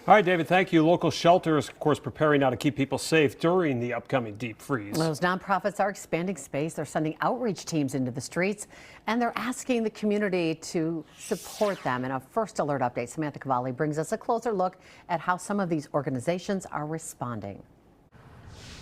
All right, David, thank you. Local shelters, of course, preparing now to keep people safe during the upcoming deep freeze. Those nonprofits are expanding space. They're sending outreach teams into the streets, and they're asking the community to support them. In a First Alert update, Samantha Cavalli brings us a closer look at how some of these organizations are responding.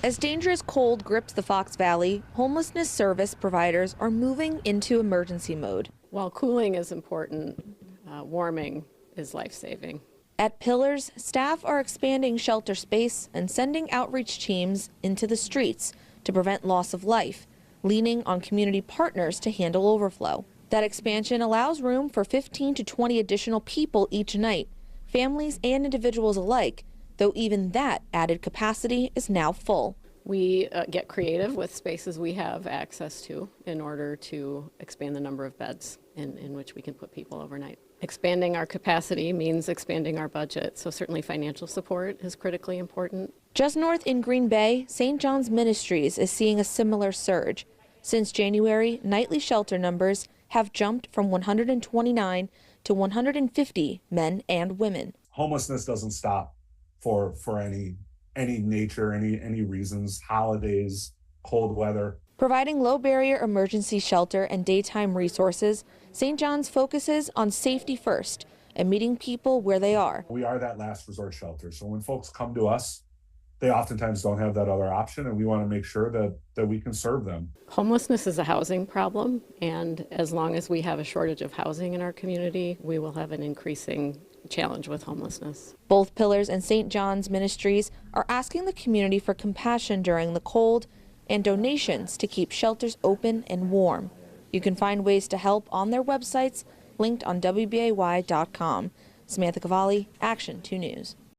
As dangerous cold grips the Fox Valley, homelessness service providers are moving into emergency mode. While cooling is important, warming is life-saving. At Pillars, staff are expanding shelter space and sending outreach teams into the streets to prevent loss of life, leaning on community partners to handle overflow. That expansion allows room for 15 to 20 additional people each night, families and individuals alike, though even that added capacity is now full. We get creative with spaces we have access to in order to expand the number of beds in which we can put people overnight. Expanding our capacity means expanding our budget, so certainly financial support is critically important. Just north in Green Bay, St. John's Ministries is seeing a similar surge. Since January, nightly shelter numbers have jumped from 129 to 150 men and women. Homelessness doesn't stop for any nature, any reasons, holidays, cold weather. Providing low-barrier emergency shelter and daytime resources, St. John's focuses on safety first and meeting people where they are. We are that last resort shelter, so when folks come to us, they oftentimes don't have that other option, and we want to make sure that we can serve them. Homelessness is a housing problem, and as long as we have a shortage of housing in our community, we will have an increasing challenge with homelessness. Both Pillars and St. John's Ministries are asking the community for compassion during the cold and donations to keep shelters open and warm. You can find ways to help on their websites linked on WBAY.com. Samantha Cavalli, Action 2 News.